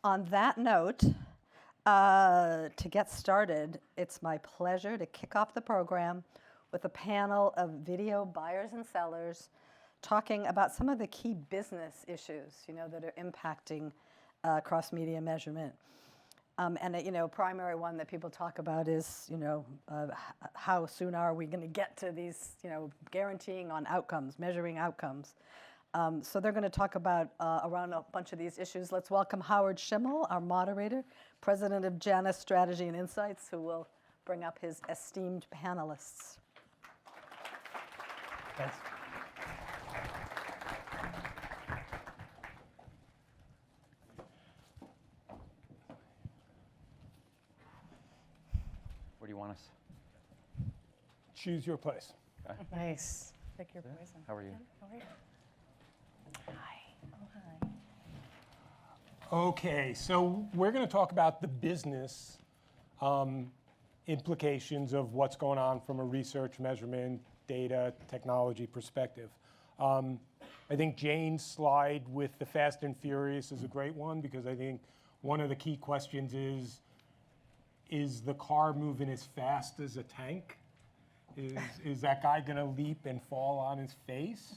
On that note, to get started, it's my pleasure to kick off the program with a panel of video buyers and sellers talking about some of the key business issues, that are impacting cross-media measurement. And a primary one that people talk about is, how soon are we going to get to these, guaranteeing on outcomes, measuring outcomes. So they're going to talk about around a bunch of these issues. Let's welcome Howard Shimmel, our moderator, president of Janus Strategy and Insights, who will bring up his esteemed panelists. Thanks. Where do you want us? Choose your place. Okay. Nice. Pick your poison. How are you? How are you? Hi. Oh, hi. Okay, so we're going to talk about the business implications of what's going on from a research, measurement, data, technology perspective. I think Jane's slide with the Fast and Furious is a great one, because I think one of the key questions is the car moving as fast as a tank? Is that guy going to leap and fall on his face?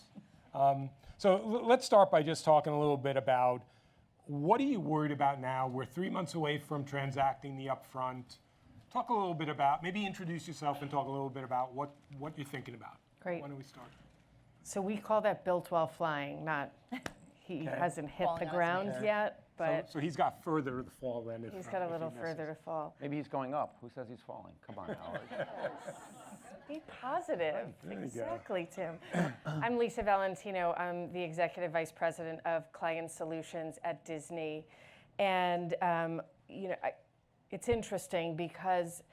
So let's start by just talking a little bit about, what are you worried about now? We're 3 months away from transacting the upfront. Talk a little bit about, maybe introduce yourself and talk a little bit about what you're thinking about. Great. Why don't we start? So we call that built while flying, not he hasn't hit Falling the on his ground feet. yet, but So he's got further to fall then. he's got a little further to fall. Maybe he's going up. Who says he's falling? Come on, Howard. Be positive. There you go. Exactly, Tim. I'm Lisa Valentino. I'm the Executive Vice President of Client Solutions at Disney. And, it's interesting because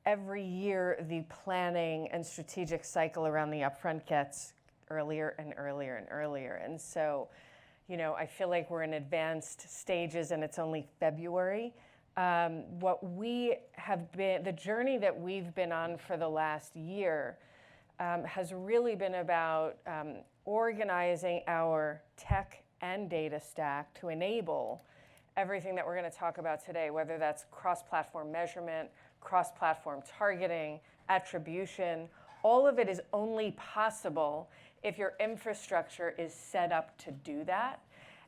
every year the planning and strategic cycle around the upfront gets earlier and earlier and earlier. And so, I feel like we're in advanced stages and it's only February. The journey that we've been on for the last year has really been about organizing our tech and data stack to enable everything that we're going to talk about today, whether that's cross-platform measurement, cross-platform targeting, attribution. All of it is only possible if your infrastructure is set up to do that.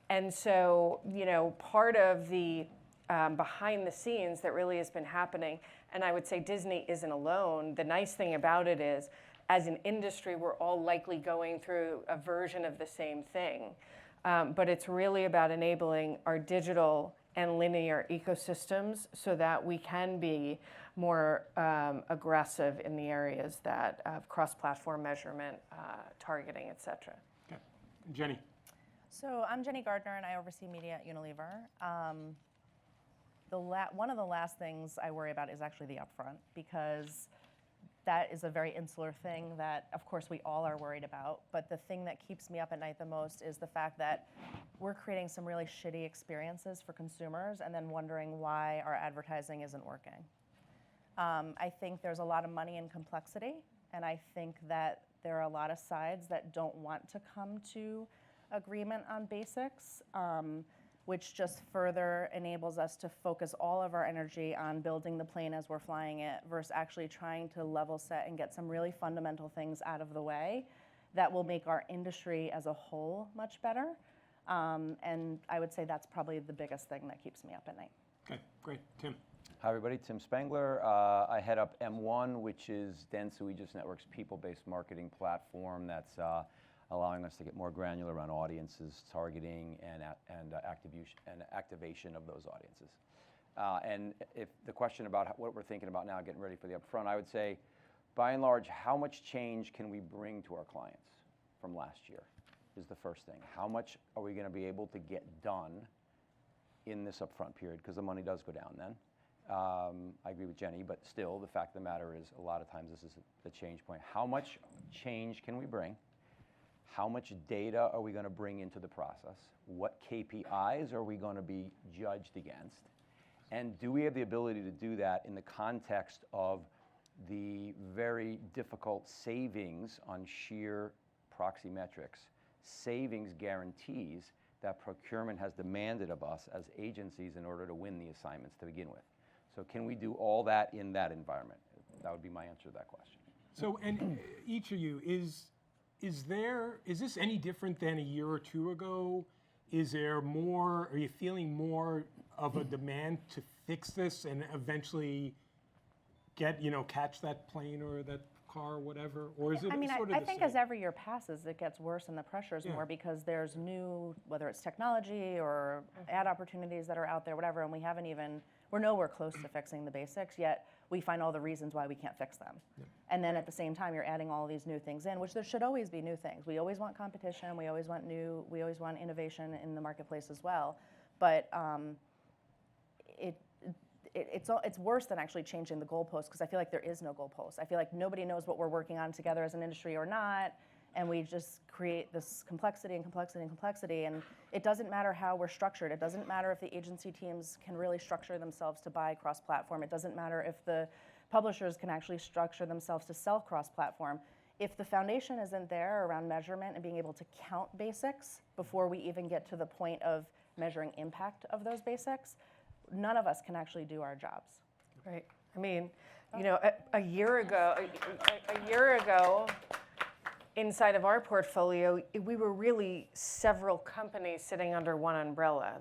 And so, part of the behind the scenes that really has been happening, and I would say Disney isn't alone. The nice thing about it is, as an industry, we're all likely going through a version of the same thing. But it's really about enabling our digital and linear ecosystems so that we can be more aggressive in the areas that of cross-platform measurement, targeting, et cetera. Okay. Jenny. So I'm Jenny Gardner, and I oversee media at Unilever. One of the last things I worry about is actually the upfront, because that is a very insular thing that, of course, we all are worried about. But the thing that keeps me up at night the most is the fact that we're creating some really shitty experiences for consumers and then wondering why our advertising isn't working. I think there's a lot of money in complexity, and I think that there are a lot of sides that don't want to come to agreement on basics, which just further enables us to focus all of our energy on building the plane as we're flying it versus actually trying to level set and get some really fundamental things out of the way that will make our industry as a whole much better. And I would say that's probably the biggest thing that keeps me up at night. Okay, great. Tim. Hi, everybody. Tim Spengler. I head up M1, which is Dentsu Aegis Network's people-based marketing platform that's allowing us to get more granular on audiences, targeting, and activation of those audiences. And if the question about what we're thinking about now, getting ready for the upfront, I would say, by and large, how much change can we bring to our clients from last year is the first thing. How much are we going to be able to get done in this upfront period? Because the money does go down then. I agree with Jenny, but still, the fact of the matter is, a lot of times this is the change point. How much change can we bring? How much data are we going to bring into the process? What KPIs are we going to be judged against? And do we have the ability to do that in the context of the very difficult savings on sheer proxy metrics, savings guarantees that procurement has demanded of us as agencies in order to win the assignments to begin with. So can we do all that in that environment? That would be my answer to that question. So, and each of you, is this any different than a year or two ago? Is there more, are you feeling more of a demand to fix this and eventually get, catch that plane or that car or whatever? Or is it I mean, sort of I the think same? as every year passes, it gets worse and the pressure is more because there's new, whether it's technology or ad opportunities that are out there, whatever, and we're nowhere close to fixing the basics, yet we find all the reasons why we can't fix them. And then at the same time, you're adding all these new things in, which there should always be new things. We always want competition, we always want innovation in the marketplace as well. But it's worse than actually changing the goalpost, because I feel like there is no goalpost. I feel like nobody knows what we're working on together as an industry or not, and we just create this complexity and complexity and complexity, and it doesn't matter how we're structured. It doesn't matter if the agency teams can really structure themselves to buy cross-platform. It doesn't matter if the publishers can actually structure themselves to sell cross-platform. If the foundation isn't there around measurement and being able to count basics before we even get to the point of measuring impact of those basics, none of us can actually do our jobs. Right. I mean, a year ago, inside of our portfolio, we were really several companies sitting under one umbrella.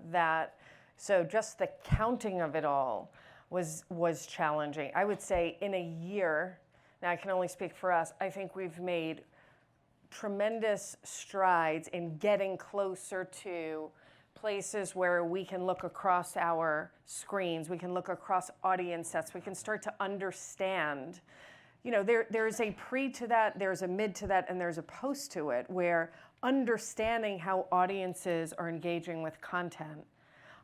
So just the counting of it all was challenging. I would say in a year, now I can only speak for us, I think we've made tremendous strides in getting closer to places where we can look across our screens, we can look across audience sets, we can start to understand. There's a pre to that, there's a mid to that, and there's a post to it, where understanding how audiences are engaging with content,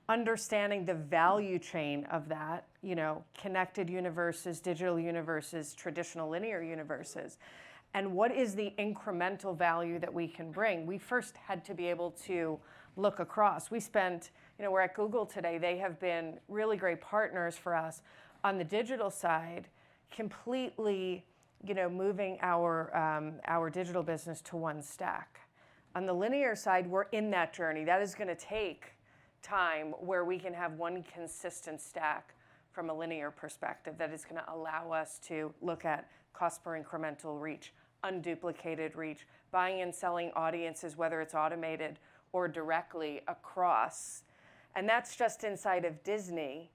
understanding the value chain of that, connected universes, digital universes, traditional linear universes, and what is the incremental value that we can bring. We first had to be able to look across. We're at Google today. They have been really great partners for us on the digital side, completely, moving our digital business to one stack. On the linear side, we're in that journey. That is going to take time, where we can have one consistent stack from a linear perspective that is going to allow us to look at cost per incremental reach, unduplicated reach, buying and selling audiences, whether it's automated or directly across. And that's just inside of Disney.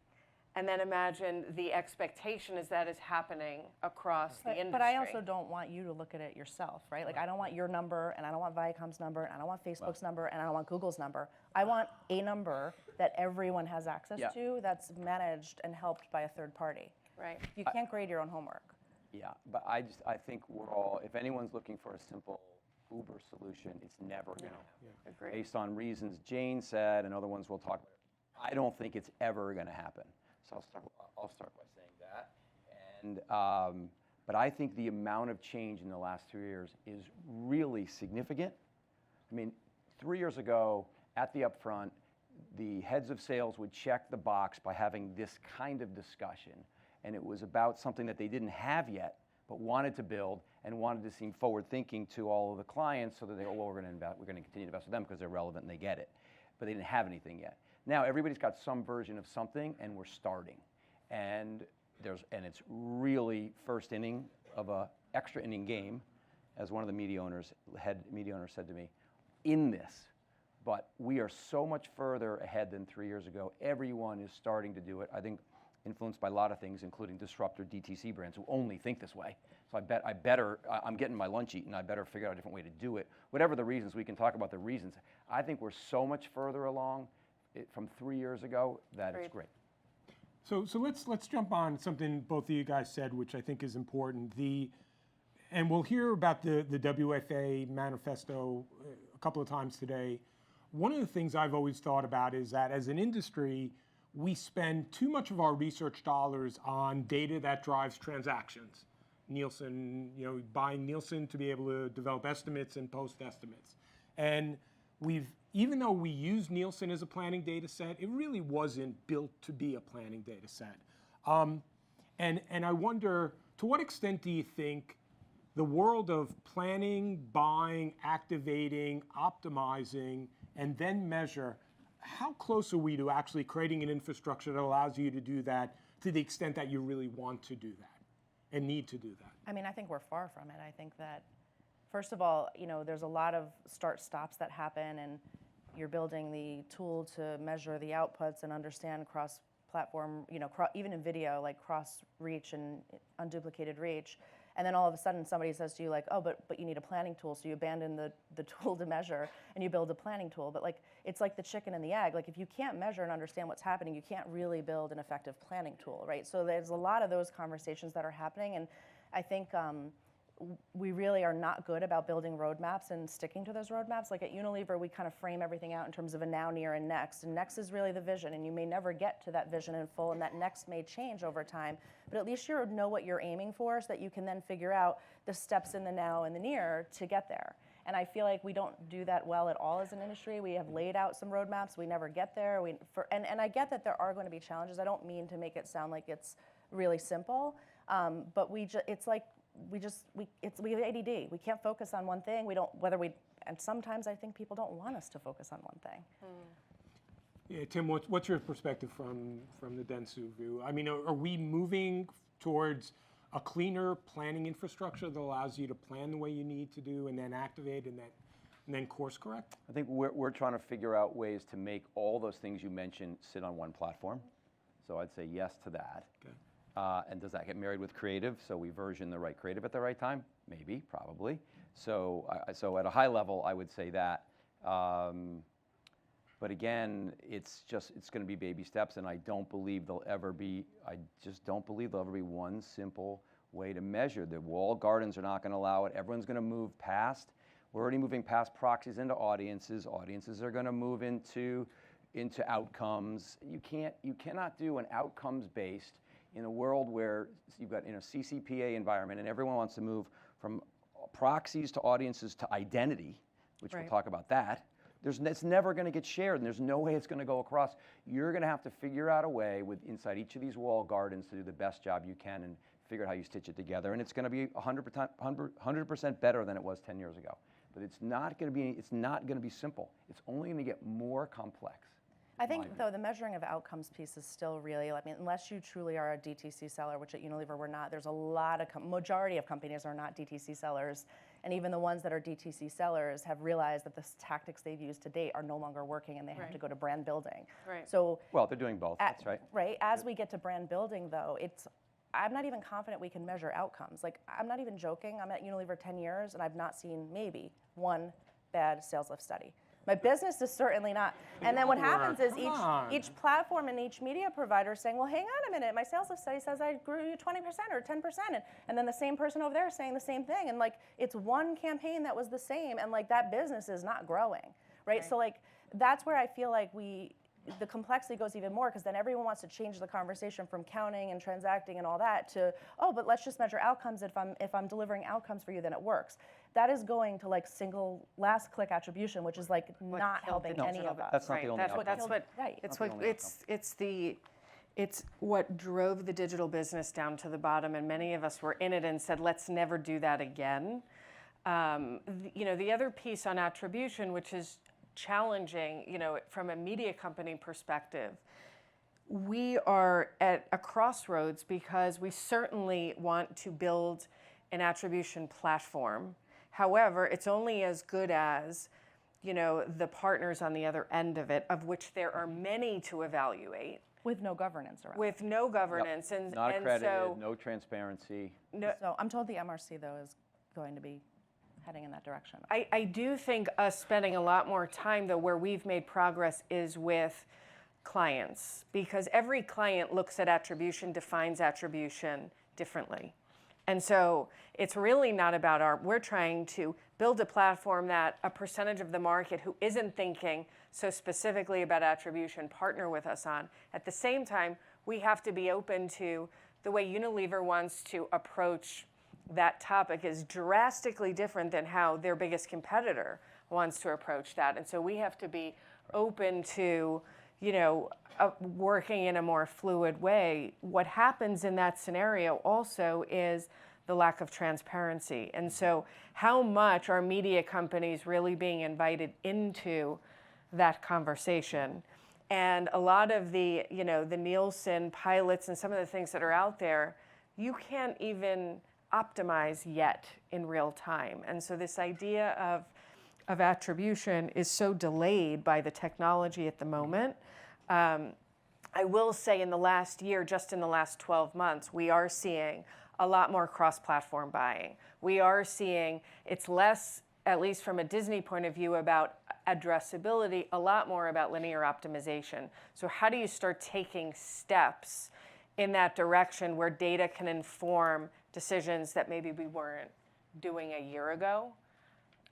And then imagine the expectation is that is happening across the industry. But I also don't want you to look at it yourself, right? Like, I don't want your number, and I don't want Viacom's number, and I don't want Facebook's number, and I don't want Google's number. I want a number that everyone has access to, that's managed and helped by a third party. Right. You can't grade your own homework. Yeah, but I think we're all, if anyone's looking for a simple Uber solution, it's never going to happen. Based on reasons Jane said and other ones we'll talk about, I don't think it's ever going to happen. So I'll start by saying that. And but I think the amount of change in the last 3 years is really significant. I mean, 3 years ago at the upfront, the heads of sales would check the box by having this kind of discussion, and it was about something that they didn't have yet, but wanted to build and wanted to seem forward-thinking to all of the clients, so that they go, well, we're going to continue to invest with them because they're relevant and they get it. But they didn't have anything yet. Now everybody's got some version of something, and we're starting, and it's really first inning of a extra inning game, as one of the head media owners said to me, in this. But we are so much further ahead than 3 years ago. Everyone is starting to do it. I think influenced by a lot of things, including disruptor DTC brands who only think this way. So I'm getting my lunch eaten, I better figure out a different way to do it. Whatever the reasons, we can talk about the reasons. I think we're so much further along from 3 years ago that it's great. So let's jump on something both of you guys said, which I think is important. And we'll hear about the WFA manifesto a couple of times today. One of the things I've always thought about is that as an industry, we spend too much of our research dollars on data that drives transactions. Nielsen, buying Nielsen to be able to develop estimates and post estimates. And even though we use Nielsen as a planning data set, it really wasn't built to be a planning data set. And I wonder, to what extent do you think the world of planning, buying, activating, optimizing and then measure, how close are we to actually creating an infrastructure that allows you to do that to the extent that you really want to do that and need to do that? I mean, I think we're far from it. I think that, first of all, there's a lot of start-stops that happen, and you're building the tool to measure the outputs and understand cross-platform, even in video, like cross-reach and unduplicated reach. And then all of a sudden somebody says to you like, oh, but you need a planning tool. So you abandon the tool to measure and you build a planning tool. But like, it's like the chicken and the egg. Like if you can't measure and understand what's happening, you can't really build an effective planning tool, right? So there's a lot of those conversations that are happening. And I think we really are not good about building roadmaps and sticking to those roadmaps. Like at Unilever, we kind of frame everything out in terms of a now, near, and next. And next is really the vision, and you may never get to that vision in full, and that next may change over time. But at least you know what you're aiming for so that you can then figure out the steps in the now and the near to get there. And I feel like we don't do that well at all as an industry. We have laid out some roadmaps. We never get there. And I get that there are going to be challenges. I don't mean to make it sound like it's really simple, but we have ADD. We can't focus on one thing. And sometimes I think people don't want us to focus on one thing. Yeah, Tim, what's your perspective from the Dentsu view? I mean, are we moving towards a cleaner planning infrastructure that allows you to plan the way you need to do and then activate and then course correct? I think we're trying to figure out ways to make all those things you mentioned sit on one platform. So I'd say yes to that. Okay. And does that get married with creative? So we version the right creative at the right time? Maybe, probably. So at a high level, I would say that. But again, it's going to be baby steps, and I just don't believe there'll ever be one simple way to measure. The walled gardens are not going to allow it. Everyone's going to move past. We're already moving past proxies into audiences. Audiences are going to move into outcomes. You cannot do an outcomes based in a world where you've got in a CCPA environment and everyone wants to move from proxies to audiences to identity, which we'll talk about that. It's never going to get shared, and there's no way it's going to go across. You're going to have to figure out a way inside each of these walled gardens to do the best job you can and figure out how you stitch it together. And it's going to be 100% better than it was 10 years ago. But it's not going to be simple. It's only going to get more complex. I think, though, the measuring of outcomes piece is still really, unless you truly are a DTC seller, which at Unilever we're not, there's a lot of, majority of companies are not DTC sellers. And even the ones that are DTC sellers have realized that the tactics they've used to date are no longer working and they have to go to brand building. Right. So, well, they're doing both, that's right. Right. As we get to brand building, though, I'm not even confident we can measure outcomes. Like, I'm not even joking. I'm at Unilever 10 years and I've not seen maybe one bad sales lift study. My business is certainly not. And then what happens is each platform and each media provider is saying, well, hang on a minute, my sales lift study says I grew 20% or 10%. And then the same person over there is saying the same thing. And it's one campaign that was the same, and that business is not growing, right? So that's where I feel like the complexity goes even more, because then everyone wants to change the conversation from counting and transacting and all that to, oh, but let's just measure outcomes. If I'm delivering outcomes for you, then it works. That is going to single last click attribution, which is not helping any of us. That's not the only outcome. It's what drove the digital business down to the bottom, and many of us were in it and said, let's never do that again. The other piece on attribution, which is challenging, from a media company perspective, we are at a crossroads because we certainly want to build an attribution platform. However, it's only as good as, the partners on the other end of it, of which there are many to evaluate. With no governance around. With no governance. Yep. Not accredited, no transparency. So I'm told the MRC, though, is going to be heading in that direction. I do think us spending a lot more time, though, where we've made progress is with clients, because every client looks at attribution, defines attribution differently. And so it's really not about we're trying to build a platform that a percentage of the market who isn't thinking so specifically about attribution partner with us on. At the same time, we have to be open to the way Unilever wants to approach that topic is drastically different than how their biggest competitor wants to approach that. And so we have to be open to, working in a more fluid way. What happens in that scenario also is the lack of transparency. And so how much are media companies really being invited into that conversation. And a lot of the, the Nielsen pilots and some of the things that are out there, you can't even optimize yet in real time. And so this idea of attribution is so delayed by the technology at the moment. I will say in the last year, just in the last 12 months, we are seeing a lot more cross-platform buying. We are seeing it's less, at least from a Disney point of view, about addressability, a lot more about linear optimization. So how do you start taking steps in that direction where data can inform decisions that maybe we weren't doing a year ago?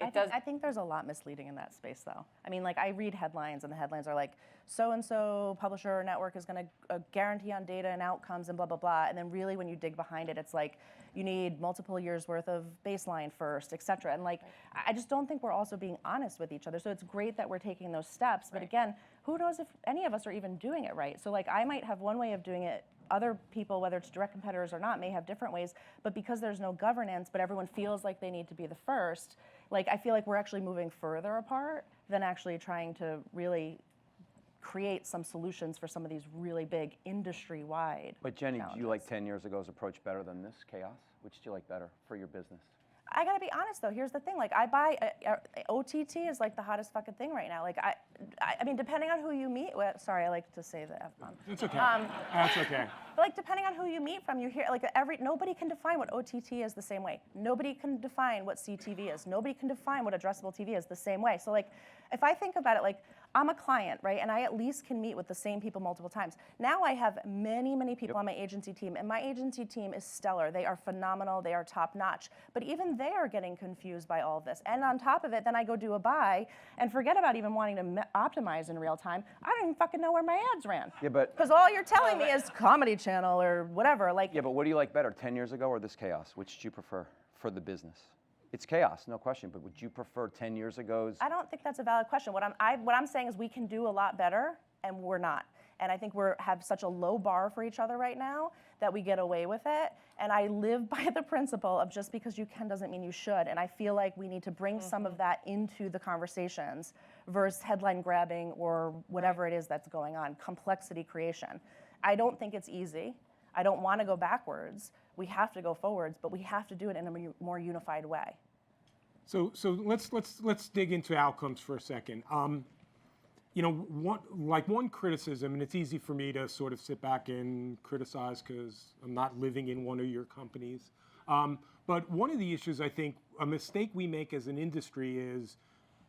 I think there's a lot misleading in that space, though. I mean, like, I read headlines, and the headlines are like, so-and-so publisher or network is going to guarantee on data and outcomes and blah, blah, blah. And then really when you dig behind it, it's like, you need multiple years worth of baseline first, et cetera. And like, I just don't think we're also being honest with each other. So it's great that we're taking those steps. But again, who knows if any of us are even doing it right? So like, I might have one way of doing it. Other people, whether it's direct competitors or not, may have different ways, but because there's no governance, but everyone feels like they need to be the first, like I feel like we're actually moving further apart than actually trying to really create some solutions for some of these really big industry-wide But Jenny, challenges. do you like 10 years ago's approach better than this chaos? Which do you like better for your business? I gotta be honest though, here's the thing, like I buy, OTT is like the hottest fucking thing right now. Like I mean, depending on who you meet with, sorry, I like to say the F-bomb. It's okay. That's okay. But like depending on who you meet from, you hear like nobody can define what OTT is the same way. Nobody can define what CTV is. Nobody can define what addressable TV is the same way. So like, if I think about it, like I'm a client, right? And I at least can meet with the same people multiple times. Now I have many, many people on my agency team, and my agency team is stellar. They are phenomenal. They are top notch. But even they are getting confused by all of this. And on top of it, then I go do a buy and forget about even wanting to optimize in real time. I don't even fucking know where my ads ran. Yeah, but Because all you're telling me is Comedy Channel or whatever. Like, yeah, but what do you like better, 10 years ago or this chaos? Which do you prefer for the business? It's chaos, no question, but would you prefer 10 years ago's? I don't think that's a valid question. What I'm saying is we can do a lot better, and we're not. And I think we have such a low bar for each other right now that we get away with it. And I live by the principle of just because you can doesn't mean you should. And I feel like we need to bring some of that into the conversations versus headline grabbing or whatever it is that's going on, complexity creation. I don't think it's easy. I don't want to go backwards. We have to go forwards, but we have to do it in a more unified way. So let's dig into outcomes for a second. One criticism, and it's easy for me to sort of sit back and criticize because I'm not living in one of your companies. But one of the issues, I think, a mistake we make as an industry is,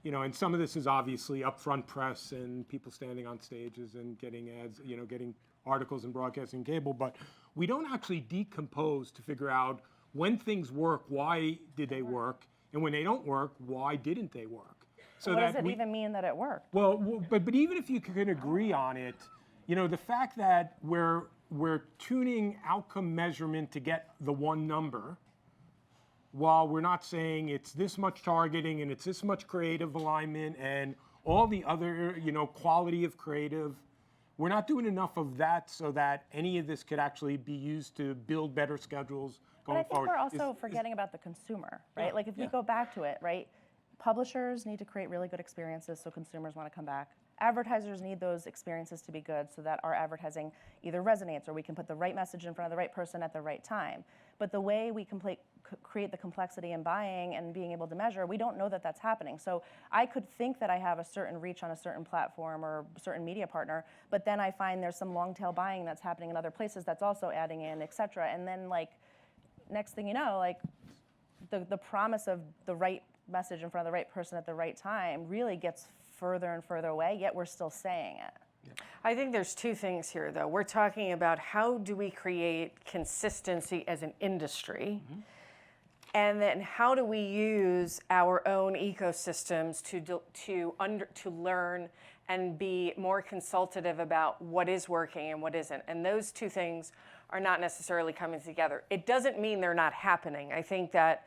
and some of this is obviously upfront press and people standing on stages and getting ads, getting articles and broadcasting cable, but we don't actually decompose to figure out when things work, why did they work, and when they don't work, why didn't they work? So what does it even mean that it worked? Well, but even if you can agree on it, the fact that we're tuning outcome measurement to get the one number, while we're not saying it's this much targeting and it's this much creative alignment and all the other, quality of creative, we're not doing enough of that so that any of this could actually be used to build better schedules going but I think forward. we're also forgetting about the consumer, right? Like if we go back to it, right? Publishers need to create really good experiences so consumers want to come back. Advertisers need those experiences to be good so that our advertising either resonates or we can put the right message in front of the right person at the right time. But the way we create the complexity in buying and being able to measure, we don't know that that's happening. So I could think that I have a certain reach on a certain platform or a certain media partner, but then I find there's some long tail buying that's happening in other places that's also adding in, et cetera. And then like, next thing you know, like the promise of the right message in front of the right person at the right time really gets further and further away, yet we're still saying it. I think there's two things here, though. We're talking about how do we create consistency as an industry, and then how do we use our own ecosystems to learn and be more consultative about what is working and what isn't. And those two things are not necessarily coming together. It doesn't mean they're not happening. I think that,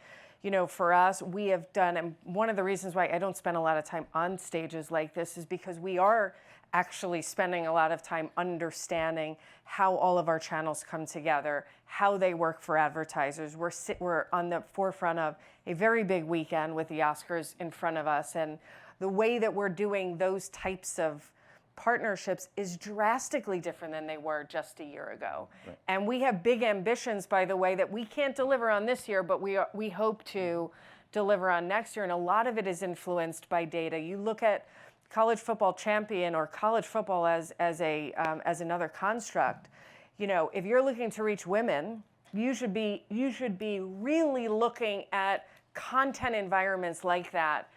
for us, we have done, and one of the reasons why I don't spend a lot of time on stages like this is because we are actually spending a lot of time understanding how all of our channels come together, how they work for advertisers. We're on the forefront of a very big weekend with the Oscars in front of us, and the way that we're doing those types of partnerships is drastically different than they were just a year ago. Right. And we have big ambitions, by the way, that we can't deliver on this year, but we hope to deliver on next year. And a lot of it is influenced by data. You look at college football champion or college football as another construct. You know, if you're looking to reach women, you should be really looking at content environments like that,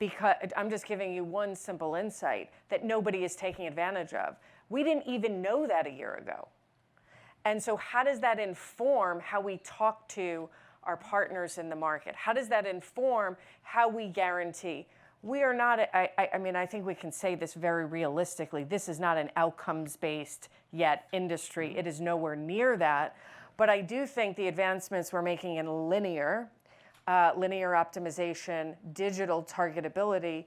because I'm just giving you one simple insight that nobody is taking advantage of. We didn't even know that a year ago. And so how does that inform how we talk to our partners in the market? How does that inform how we guarantee? We are not, I mean, I think we can say this very realistically. This is not an outcomes-based yet industry. It is nowhere near that. But I do think the advancements we're making in linear optimization, digital targetability,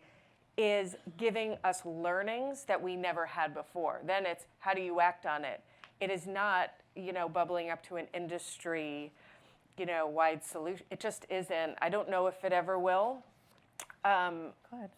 is giving us learnings that we never had before. Then it's how do you act on it? It is not, you know, bubbling up to an industry, you know, wide solution. It just isn't. I don't know if it ever will. Go ahead.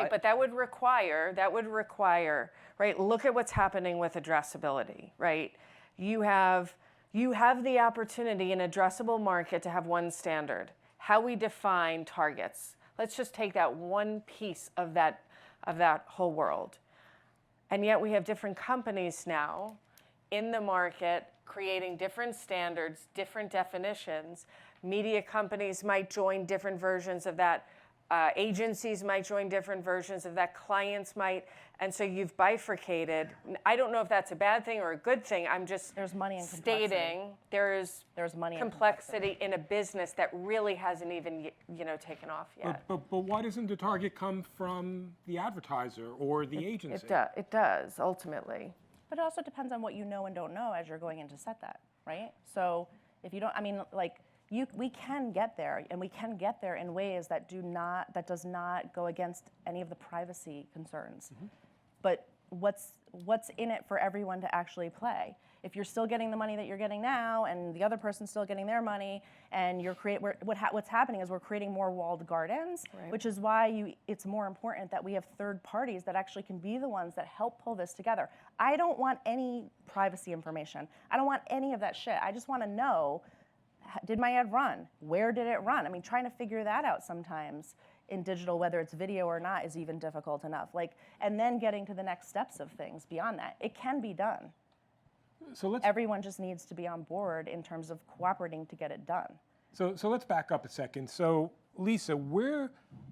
But that would require, right? Look at what's happening with addressability, right? You have the opportunity in addressable market to have one standard, how we define targets. Let's just take that one piece of that whole world. And yet we have different companies now in the market creating different standards, different definitions. Media companies might join different versions of that. Agencies might join different versions of that. Clients might. And so you've bifurcated. I don't know if that's a bad thing or a good thing. I'm just There's money and complexity. stating there's money and complexity in a business that really hasn't even, you know, taken off yet. But why doesn't the target come from the advertiser or the agency? It does, ultimately. But it also depends on what you know and don't know as you're going in to set that, right? So if you don't, I mean, like, we can get there, and we can get there in ways that does not go against any of the privacy concerns. Mm-hmm. But what's in it for everyone to actually play? If you're still getting the money that you're getting now, and the other person's still getting their money, and what's happening is we're creating more walled gardens, right. Which is why it's more important that we have third parties that actually can be the ones that help pull this together. I don't want any privacy information. I don't want any of that shit. I just want to know, did my ad run? Where did it run? I mean, trying to figure that out sometimes in digital, whether it's video or not, is even difficult enough. And then getting to the next steps of things beyond that. It can be done. So everyone just needs to be on board in terms of cooperating to get it done. So let's back up a second. So Lisa,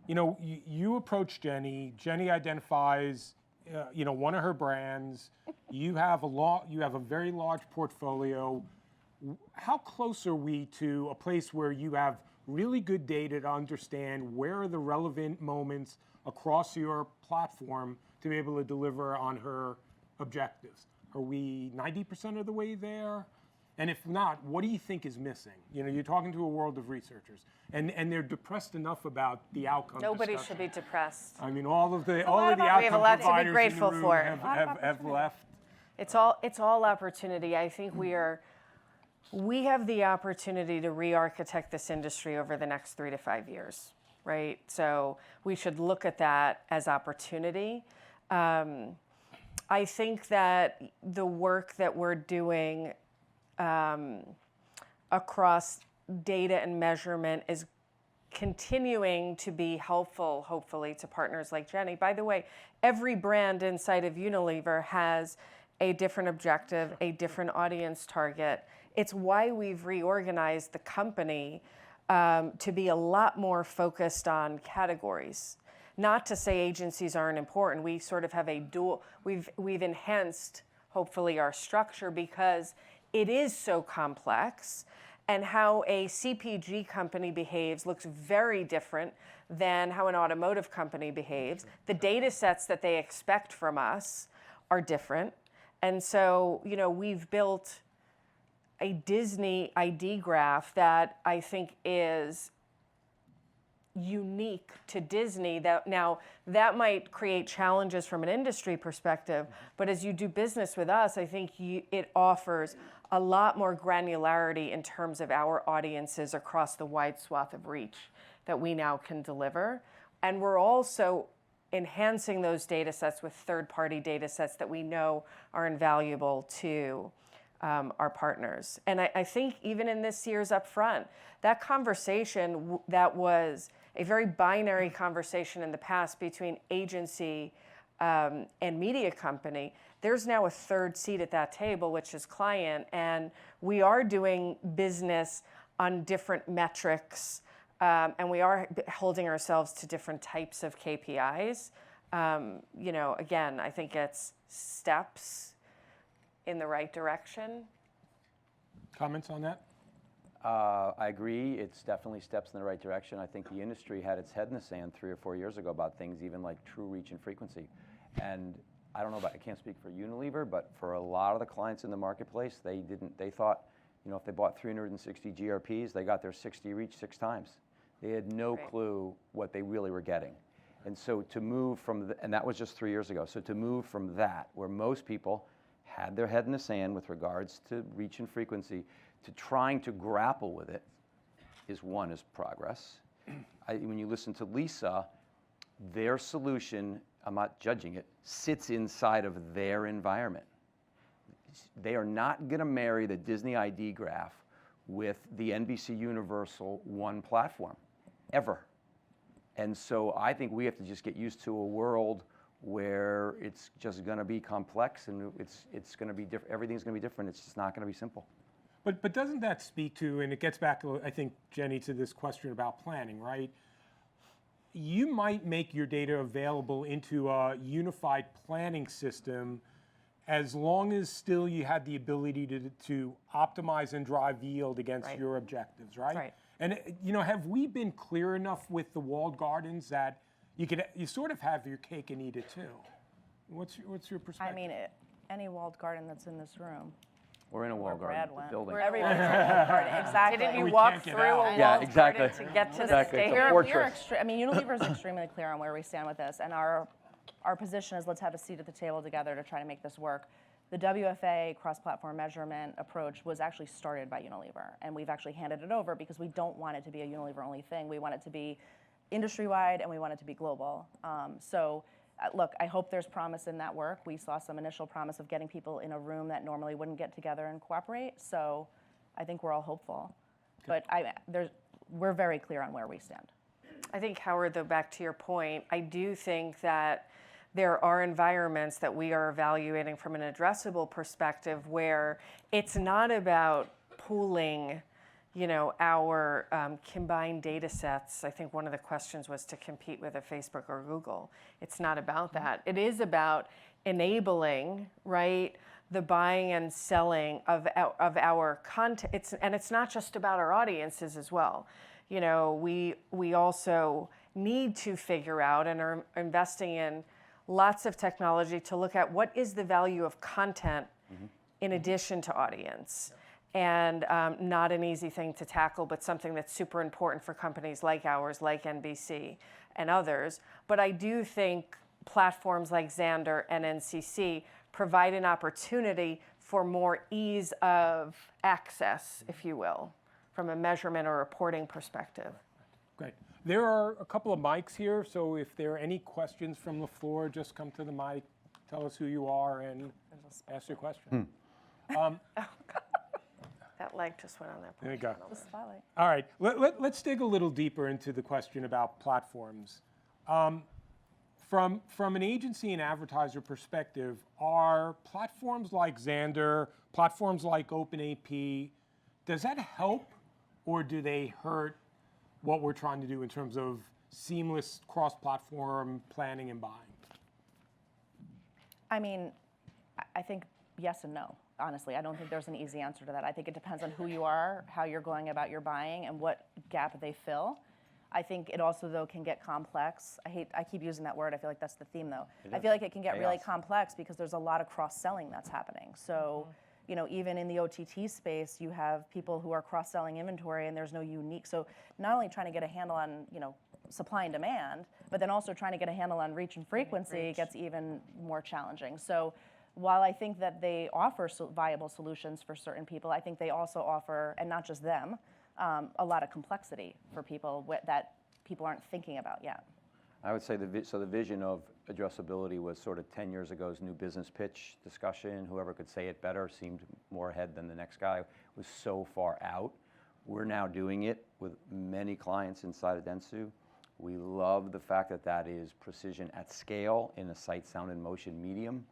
you approach Jenny. Jenny identifies, one of her brands. You have a very large portfolio. How close are we to a place where you have really good data to understand where are the relevant moments across your platform to be able to deliver on her objectives? Are we 90% of the way there? And if not, what do you think is missing? You're talking to a world of researchers, and they're depressed enough about the outcome. Nobody should be depressed. I mean, all of the outcome we have a lot to be providers grateful in the room for. have left. It's all opportunity. I think we have the opportunity to re-architect this industry over the next 3 to 5 years, right? So we should look at that as opportunity. I think that the work that we're doing across data and measurement is continuing to be helpful, hopefully, to partners like Jenny. By the way, every brand inside of Unilever has a different objective, a different audience target. It's why we've reorganized the company to be a lot more focused on categories. Not to say agencies aren't important. We sort of have a dual, we've enhanced, hopefully, our structure because it is so complex, and how a CPG company behaves looks very different than how an automotive company behaves. The data sets that they expect from us are different. And so, we've built a Disney ID graph that I think is unique to Disney. That might create challenges from an industry perspective, but as you do business with us, I think it offers a lot more granularity in terms of our audiences across the wide swath of reach that we now can deliver. And we're also enhancing those data sets with third-party data sets that we know are invaluable to our partners. And I think even in this year's upfront, that conversation that was a very binary conversation in the past between agency and media company, there's now a third seat at that table, which is client, and we are doing business on different metrics, and we are holding ourselves to different types of KPIs. Again, I think it's steps in the right direction. Comments on that? I agree. It's definitely steps in the right direction. I think the industry had its head in the sand 3 or 4 years ago about things even like true reach and frequency. And I don't know I can't speak for Unilever, but for a lot of the clients in the marketplace, they thought, if they bought 360 GRPs, they got their 60 reach 6 times. They had no clue what they really were getting. And so to move from, and that was just 3 years ago, so to move from that, where most people had their head in the sand with regards to reach and frequency, to trying to grapple with it is progress. When you listen to Lisa, their solution, I'm not judging it, sits inside of their environment. They are not going to marry the Disney ID graph with the NBC Universal one platform, ever. And so I think we have to just get used to a world where it's just going to be complex and it's going to be different. Everything's going to be different. It's just not going to be simple. But doesn't that speak to, and it gets back, I think, Jenny, to this question about planning, right? You might make your data available into a unified planning system as long as still you had the ability to optimize and drive yield against your objectives, right? Right. And have we been clear enough with the walled gardens that you sort of have your cake and eat it too? What's your perspective? I mean, any walled garden that's in this room. We're in a walled garden building. Everybody's in a walled garden, exactly. Didn't you We walk can't get through out. a Yeah, walled exactly. garden to get to Exactly. the It's a stage? fortress. Unilever is extremely clear on where we stand with this, and our position is let's have a seat at the table together to try to make this work. The WFA cross-platform measurement approach was actually started by Unilever, and we've actually handed it over because we don't want it to be a Unilever-only thing. We want it to be industry-wide, and we want it to be global. Look, I hope there's promise in that work. We saw some initial promise of getting people in a room that normally wouldn't get together and cooperate, so I think we're all hopeful. But we're very clear on where we stand. I think, Howard, though, back to your point, I do think that there are environments that we are evaluating from an addressable perspective where it's not about pooling, our combined data sets. I think one of the questions was to compete with a Facebook or Google. It's not about that. It is about enabling, right, the buying and selling of our content. It's not just about our audiences as well. We also need to figure out and are investing in lots of technology to look at what is the value of content in addition to audience. And not an easy thing to tackle, but something that's super important for companies like ours, like NBC and others. But I do think platforms like Xandr and NCC provide an opportunity for more ease of access, if you will, from a measurement or reporting perspective. Great. There are a couple of mics here, so if there are any questions from the floor, just come to the mic, tell us who you are, and ask your question. That light just went on that. There you go. The spotlight. All right, let's dig a little deeper into the question about platforms. From an agency and advertiser perspective, are platforms like Xandr, platforms like OpenAP, does that help or do they hurt what we're trying to do in terms of seamless cross-platform planning and buying? I mean, I think yes and no. Honestly, I don't think there's an easy answer to that. I think it depends on who you are, how you're going about your buying, and what gap they fill. I think it also, though, can get complex. I keep using that word. I feel like that's the theme, though. I feel like it can get really complex because there's a lot of cross-selling that's happening. So, even in the OTT space, you have people who are cross-selling inventory, and there's no unique. So, not only trying to get a handle on, supply and demand, but then also trying to get a handle on reach and frequency gets even more challenging. So, while I think that they offer viable solutions for certain people, I think they also offer, and not just them, a lot of complexity for people that people aren't thinking about yet. I would say the vision of addressability was sort of 10 years ago's new business pitch discussion. Whoever could say it better seemed more ahead than the next guy. It was so far out. We're now doing it with many clients inside of Dentsu. We love the fact that that is precision at scale in a sight, sound, and motion medium.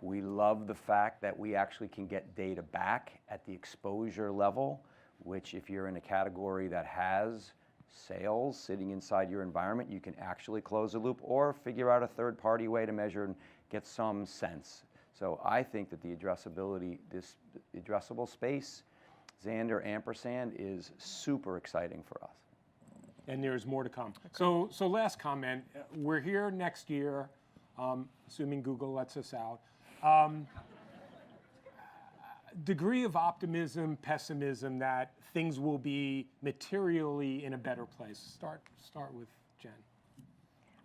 We love the fact that we actually can get data back at the exposure level, which if you're in a category that has sales sitting inside your environment, you can actually close the loop or figure out a third-party way to measure and get some sense. So I think that the addressability, this addressable space, Xander ampersand, is super exciting for us. And there's more to come. So last comment, we're here next year, assuming Google lets us out. Degree of optimism, pessimism that things will be materially in a better place. Start with Jen.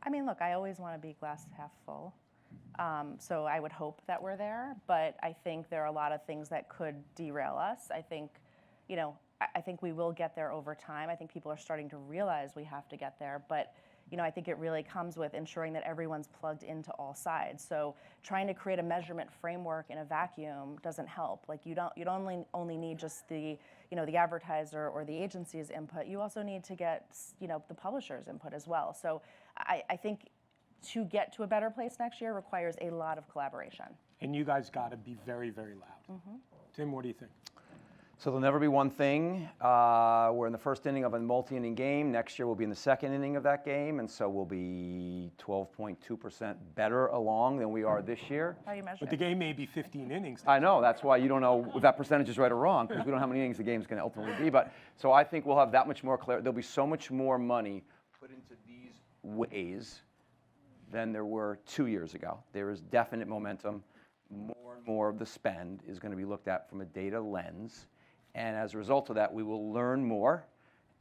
I mean, look, I always want to be glass half full. So I would hope that we're there, but I think there are a lot of things that could derail us. I think, I think we will get there over time. I think people are starting to realize we have to get there, but I think it really comes with ensuring that everyone's plugged into all sides. So trying to create a measurement framework in a vacuum doesn't help. Like you don't only need just the the advertiser or the agency's input. You also need to get the publisher's input as well. So I think to get to a better place next year requires a lot of collaboration. And you guys got to be very, very loud. Tim, what do you think? So there'll never be one thing. We're in the first inning of a multi-inning game. Next year we'll be in the second inning of that game, and so we'll be 12.2% better along than we are this year. How do you measure But the it? game may be 15 innings. I know, that's why you don't know if that percentage is right or wrong, because we don't know how many innings the game's going to ultimately be. But so I think we'll have that much more clarity. There'll be so much more money put into these ways than there were 2 years ago. There is definite momentum. More and more of the spend is going to be looked at from a data lens. And as a result of that, we will learn more,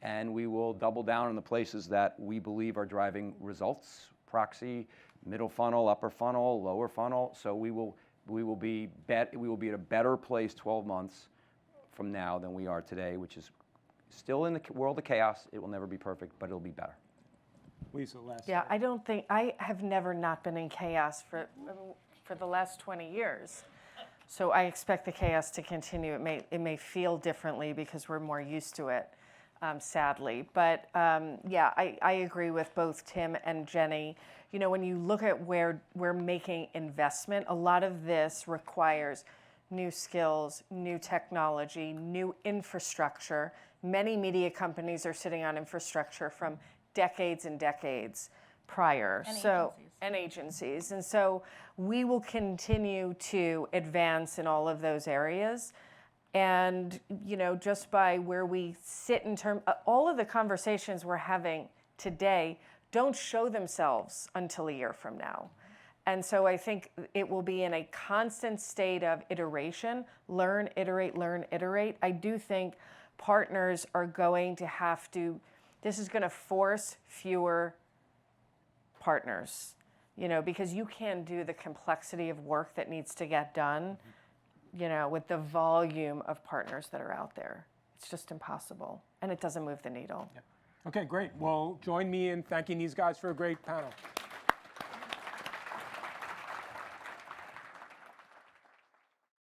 and we will double down on the places that we believe are driving results: proxy, middle funnel, upper funnel, lower funnel. So we will be at a better place 12 months from now than we are today, which is still in the world of chaos. It will never be perfect, but it'll be better. Lisa, last. Yeah, I have never not been in chaos for the last 20 years. So I expect the chaos to continue. It may feel differently because we're more used to it, sadly. But yeah, I agree with both Tim and Jenny. When you look at where we're making investment, a lot of this requires new skills, new technology, new infrastructure. Many media companies are sitting on infrastructure from decades and decades prior. And agencies. And so we will continue to advance in all of those areas. And, just by where we sit in terms, all of the conversations we're having today don't show themselves until a year from now. And so I think it will be in a constant state of iteration, learn, iterate. I do think partners are going to have to, this is going to force fewer partners, because you can't do the complexity of work that needs to get done, with the volume of partners that are out there. It's just impossible, and it doesn't move the needle. Okay, great. Well, join me in thanking these guys for a great panel.